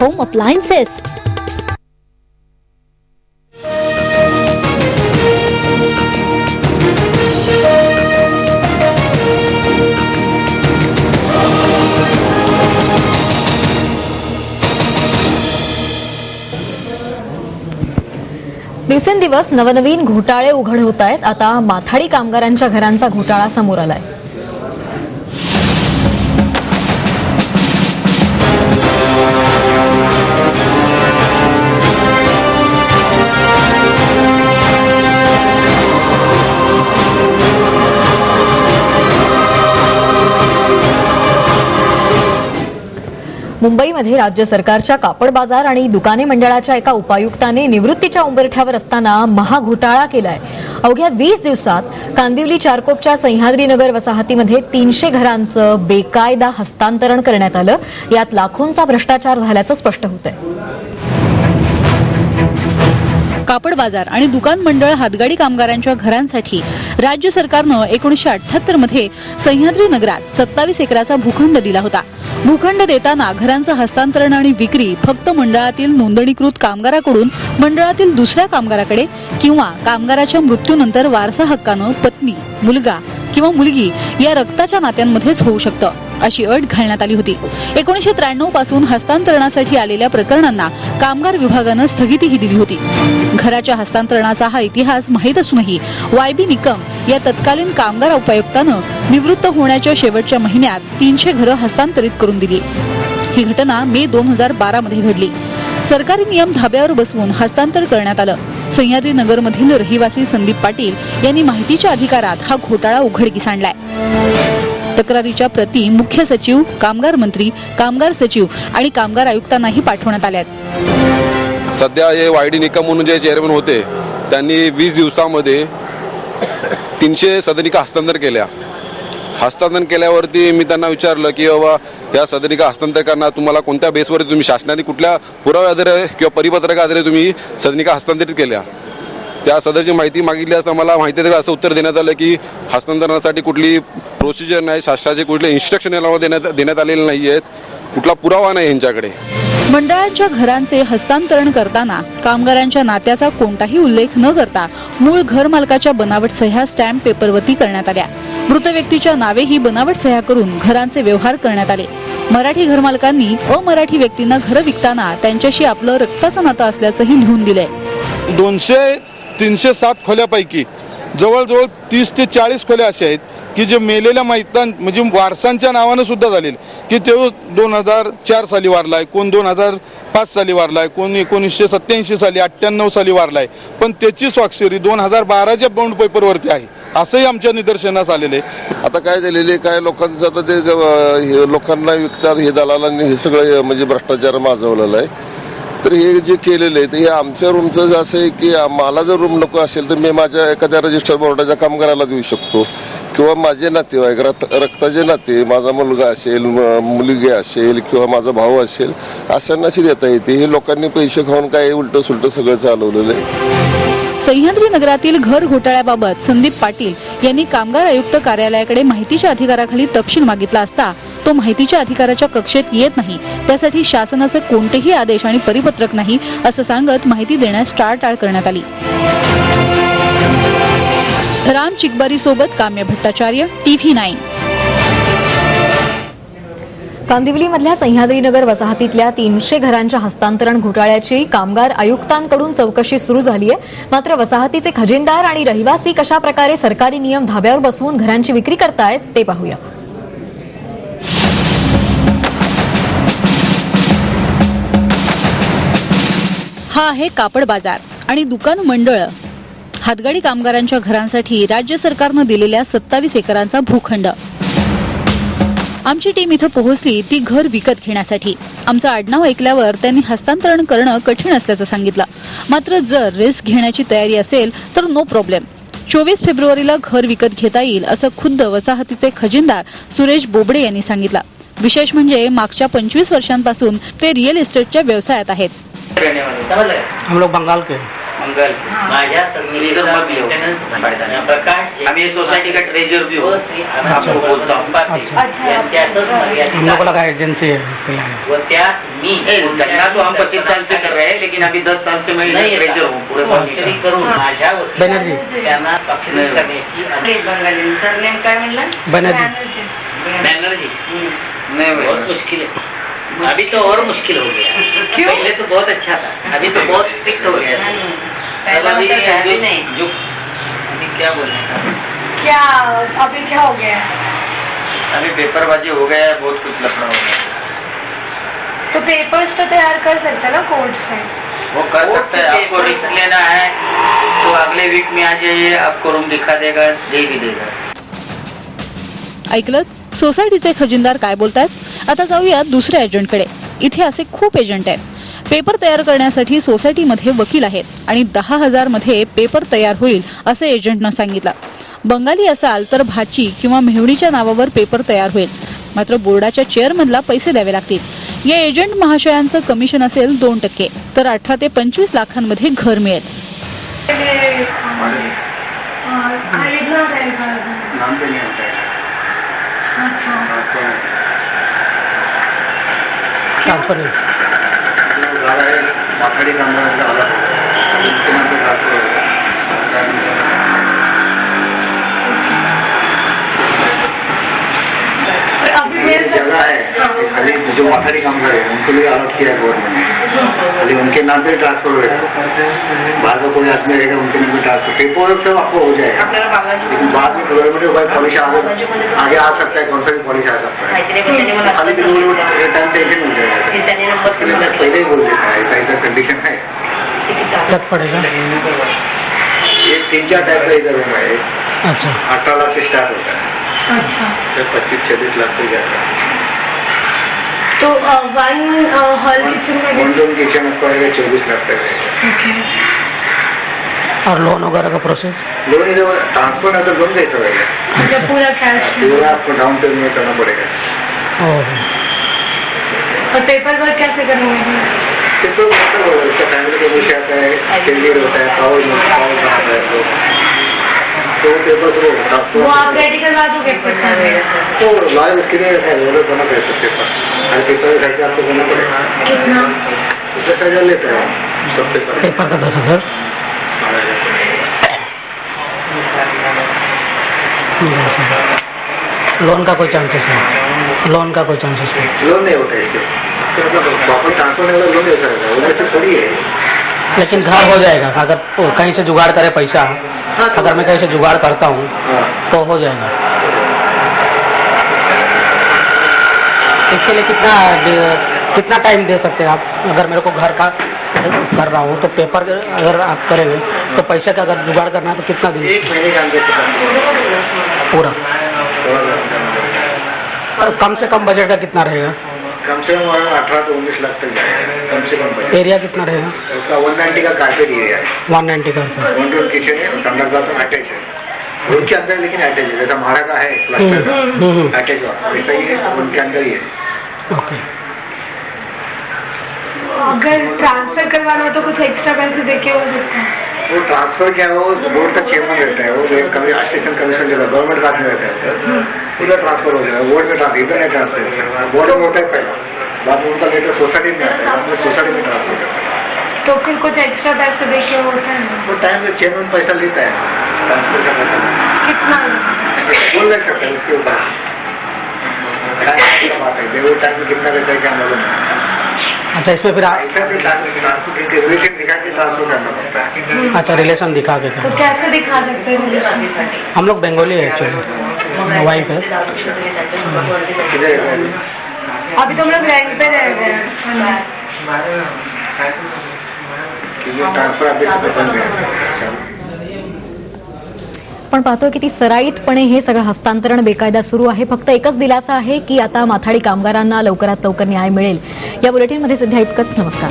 home appliances. दिवसेंदिवस नवनवीन घोटाळे उघड होत आहेत. आता माथाडी कामगारांच्या घरांचा घोटाळा समोर आलाय. मुंबईमध्ये राज्य सरकारच्या कापड बाजार आणि दुकाने मंडळाच्या एका उपायुक्ताने निवृत्तीच्या उंबरठ्यावर असताना महाघोटाळा केलाय. अवघ्या 20 दिवसात कांदिवली चारकोपच्या सह्याद्रीनगर वसाहतीमध्ये 300 घरांचं बेकायदा हस्तांतरण करण्यात आलं. यात लाखोंचा भ्रष्टाचार झाल्याचं स्पष्ट होतंय. कापड बाजार आणि दुकान मंडळ हातगाडी कामगारांच्या घरांसाठी राज्य सरकारनं 1978 मध्ये सह्याद्री नगरात 27 एकराचा भूखंड दिला होता. भूखंड देताना घरांचं हस्तांतरण आणि विक्री फक्त मंडळातील नोंदणीकृत कामगाराकडून मंडळातील दुसऱ्या कामगाराकडे किंवा कामगाराच्या मृत्यूनंतर वारसा हक्कानं पत्नी, मुलगा किंवा मुलगी या रक्ताच्या नात्यांमध्येच होऊ शकतं, अशी अट घालण्यात आली होती. 1993 पासून हस्तांतरणासाठी आलेल्या प्रकरणांना कामगार विभागानं स्थगितीही दिली होती. घराच्या हस्तांतरणाचा हा इतिहास माहीत असूनही YB निकम या तत्कालीन कामगार उपायुक्तानं निवृत्त होण्याच्या शेवटच्या महिन्यात 300 घरं हस्तांतरित करून दिली. ही घटना मे 2012 मध्ये घडली. सरकारी नियम धाब्यावर बसवून हस्तांतर करण्यात आलं. सह्याद्री नगरमधील रहिवासी संदीप पाटील यांनी माहितीच्या अधिकारात हा घोटाळा उघडकीस आणलाय. तक्रारीच्या प्रती मुख्य सचिव, कामगार मंत्री, कामगार सचिव आणि कामगार आयुक्तांनाही पाठवण्यात आल्या आहेत. सध्या हे YD निकम म्हणून जे चेअरमन होते त्यांनी 20 दिवसामध्ये 300 सदनिका हस्तांतरण केल्यावरती मी त्यांना विचारलं की बाबा या सदनिका हस्तांतर करणार तुम्हाला कोणत्या बेसवरती तुम्ही शासनाने कुठल्या पुराव्याआधारे किंवा परिपत्रकाआधारे तुम्ही सदनिका हस्तांतरित केल्या. त्या सदरची माहिती मागितली असता मला माहिती देईल असं उत्तर देण्यात आलं की हस्तांतरणासाठी कुठली प्रोसिजर नाही, शासनाचे कुठले इन्स्ट्रक्शन देण्यात आलेले नाही आहेत, कुठला पुरावा नाही यांच्याकडे. मंडळांच्या घरांचे हस्तांतरण करताना कामगारांच्या नात्याचा कोणताही उल्लेख न करता मूळ घर मालकाच्या बनावट सह्या स्टॅम्प पेपरवरती करण्यात आल्या. मृत व्यक्तीच्या नावेही बनावट सह्या करून घरांचे व्यवहार करण्यात आले. मराठी घरमालकांनी अमराठी व्यक्तींना घरं विकताना त्यांच्याशी आपलं रक्ताचं नातं असल्याचंही लिहून दिलंय. 307 खोल्यापैकी जवळजवळ 30 ते 40 खोल्या अशा आहेत की जे मेलेल्या मैतान म्हणजे वारसांच्या नावानं सुद्धा झालेले की ते 2004 साली वारलाय, कोण 2005 साली वारलाय, कोण 1987 साली, 98 साली वारलाय, पण त्याची स्वाक्षरी 2012च्या बॉन्ड पेपरवरती आहे असंही आमच्या निदर्शनास आलेले आहे. आता काय झालेले काय लोकांचं आता ते लोकांना विकतात, हे दलालांनी हे सगळं म्हणजे भ्रष्टाचार माजवलेलं आहे. तर हे जे केलेलं आहे ते हे आमच्या रूमचं असं आहे की मला जर रूम नको असेल तर मी माझ्या एखाद्या रजिस्टर बोर्डाच्या कामगाराला देऊ शकतो किंवा माझे नातेवाईक रक्ताचे नाते, माझा मुलगा असेल, मुलगी असेल किंवा माझा भाऊ असेल, अशांनाशी देता येते. हे लोकांनी पैसे खाऊन काय उलटं सुलटं सगळं चालवलेलं आहे. सह्याद्री नगरातील घर घोटाळ्याबाबत संदीप पाटील यांनी कामगार आयुक्त कार्यालयाकडे माहितीच्या अधिकाराखाली तपशील मागितला असता तो माहितीच्या अधिकाराच्या कक्षेत येत नाही, त्यासाठी शासनाचे कोणतेही आदेश आणि परिपत्रक नाही असं सांगत माहिती देण्यास टाळाटाळ करण्यात आली. राम चिकबारी सोबत काम्य भट्टाचार्य, TV9. कांदिवलीमधल्या सह्याद्रीनगर वसाहतीतल्या 300 घरांच्या हस्तांतरण घोटाळ्याची कामगार आयुक्तांकडून चौकशी सुरू झाली आहे. मात्र वसाहतीचे खजिनदार आणि रहिवासी कशा प्रकारे सरकारी नियम धाब्यावर बसवून घरांची विक्री करतायत ते पाहूया. हा आहे कापड बाजार आणि दुकान मंडळ हातगाडी कामगारांच्या घरांसाठी राज्य सरकारनं दिलेल्या 27 एकरांचा भूखंड. आमची टीम इथं पोहोचली ती घर विकत घेण्यासाठी. आमचं आडनाव ऐकल्यावर त्यांनी हस्तांतरण करणं कठीण असल्याचं सांगितलं. मात्र जर रिस्क घेण्याची तयारी असेल तर नो प्रॉब्लेम. 24 फेब्रुवारीला घर विकत घेता येईल असं खुद्द वसाहतीचे खजिनदार सुरेश बोबडे यांनी सांगितलं. विशेष म्हणजे मागच्या 25 वर्षांपासून ते रिअल इस्टेटच्या व्यवसायात आहेत. हम लोग बंगाल के मंगल माझ्या प्रकाश आम्ही सोसाइटी का ट्रेजर भी हो आपको बोलता हूँ हम लोग लगा एजेंसी है वो क्या मी धंधा तो हम 25 साल से कर रहे हैं, लेकिन अभी 10 साल से मैं ट्रेजर हूँ पूरे करून माझ्या बनर्जी त्यांना पक्षी करण्याची सरनेम काय म्हणलं बनर्जी बैनर्जी नहीं बहुत मुश्किल है, अभी तो और मुश्किल हो गया। पहले तो बहुत अच्छा था, अभी तो बहुत स्ट्रिक्ट हो गया। अभी नहीं जो अभी क्या बोले क्या अभी क्या हो गया? अभी पेपरबाजी हो गया है, बहुत कुछ लफड़ा हो गया। तो पेपर्स तो तैयार कर सकते ना कोर्ट से? वो कर सकता है, आपको रिस्क लेना है तो अगले वीक में आ जाइए, आपको रूम दिखा देगा, दे भी देगा। ऐकलत सोसायटीचे खजिनदार काय बोलतायत। आता जाऊया दुसऱ्या एजंटकडे। इथे असे खूप एजंट आहेत। पेपर तयार करण्यासाठी सोसायटीमध्ये वकील आहेत आणि 10,000 मध्ये पेपर तयार होईल असे एजंटनं सांगितलं। बंगाली असाल तर भाची किंवा मेहुणीच्या नावावर पेपर तयार होईल, मात्र बोर्डाच्या चेअरमनला पैसे द्यावे लागतील। या एजंट महाशयांचं कमिशन असेल 2%, तर 18 ते 25 लाखांमध्ये घर मिळेल। नाम पे नहीं होता है। ट्रांसफर माथाडी कामगारांचा आला जगह है खाली जो माथाडी कामगार है उनके लिए अलग किया है गवर्नमेंट ने, खाली उनके नाम पे ट्रांसफर होगा। बाद में कोई आदमी रहेगा उनके नाम पे ट्रांसफर, पेपर सब आपको हो जाएगा, लेकिन बाद में गवर्नमेंट का पॉलिसी आगे आ सकता है, कौन सा भी पॉलिसी आ सकता है। खाली टाइम टेंशन मिल जाएगा, पहले ही बोल देता है ऐसा कंडीशन है। तक पड़ेगा ये 3-4 टाइप का इधर रूम है। अच्छा 18 लाख से स्टार्ट होता है, अच्छा 25-26 लाख तक जाता है। तो वन हॉल किचन में वन रूम किचन आपको आएगा 24 लाख तक। और लोन वगैरह का प्रोसेस? लोन ट्रांसफर है तो लोन कैसा रहेगा? जब पूरा कैश पूरा आपको डाउन पेमेंट करना पड़ेगा। और पेपर वर्क कैसे करेंगे? तो उसका फैमिली का कुछ आता है, फेलियर होता है, पावर बनाता है तो पेपर वो आप रेडी करवा दोगे तो लॉयर उसके लिए रहता है, वो करना पड़ेगा पेपर, हर पेपर का खर्चा आपको करना पड़ेगा। कितना? 10,000 लेता है सब पेपर पेपर का 10,000। लोन का कोई चांसेस नहीं? लोन का कोई चांसेस नहीं? लोन नहीं होता है इससे, वापस ट्रांसफर नहीं लोन नहीं होता है, वो वैसे थोड़ी है। लेकिन घर हो जाएगा अगर वो कहीं से जुगाड़ करे पैसा, अगर मैं कहीं से जुगाड़ करता हूँ तो हो जाएगा। इसके लिए कितना टाइम दे सकते हैं आप? अगर मेरे को घर का कर रहा हूँ तो पेपर अगर आप करेंगे तो पैसे का अगर जुगाड़ करना है तो कितना दिन? 1 महीने का अंदर पूरा। और कम से कम बजट का कितना रहेगा? कम से कम 18 से 19 लाख तक जाएगा, कम से कम बजट। एरिया कितना रहेगा? उसका 190 का कारपेट एरिया है, 190 का। वन रूम किचन है, संडास बाथरूम अटैच है रूम के अंदर, लेकिन अटैच है जैसा हमारा का है क्लस्टर अटैच हुआ वैसा ही है, उनके अंदर ही है। ओके। अगर ट्रांसफर करवाना हो तो कुछ एक्स्ट्रा पैसे देके हो सकता है? वो ट्रांसफर क्या है, वो बोर्ड का चेयरमैन रहता है, वो कभी स्टेशन कमीशन देता है, गवर्नमेंट रात में रहता है, पूरा ट्रांसफर हो जाएगा। बोर्ड में ट्रांसफर इधर नहीं ट्रांसफर, बोर्ड में होता है पहला, बाद में उनका लेटर सोसाइटी में आता है, बाद में सोसाइटी में ट्रांसफर करता है। तो फिर कुछ एक्स्ट्रा पैसे देके होता है? वो टाइम में चेयरमैन पैसा लेता है ट्रांसफर का पैसा, कितना? बोल नहीं सकता उसके ऊपर बात है, वो टाइम में कितना रहता है क्या मालूम। अच्छा इसमें फिर ऐसा भी रिलेशन दिखा के ट्रांसफर करना पड़ता है। अच्छा रिलेशन दिखा के तो कैसे दिखा सकते हैं? हम लोग बंगाली है एक्चुअली, वाइफ है। अभी तो हम लोग रेंट पे रह रहे हैं। ट्रांसफर अभी बंद है। पण पाहतोय किती सराईतपणे हे सगळं हस्तांतरण बेकायदा सुरू आहे। फक्त एकच दिलासा आहे की आता माथाडी कामगारांना लवकरात लवकर न्याय मिळेल। या बुलेटिनमध्ये सध्या इतकंच। नमस्कार।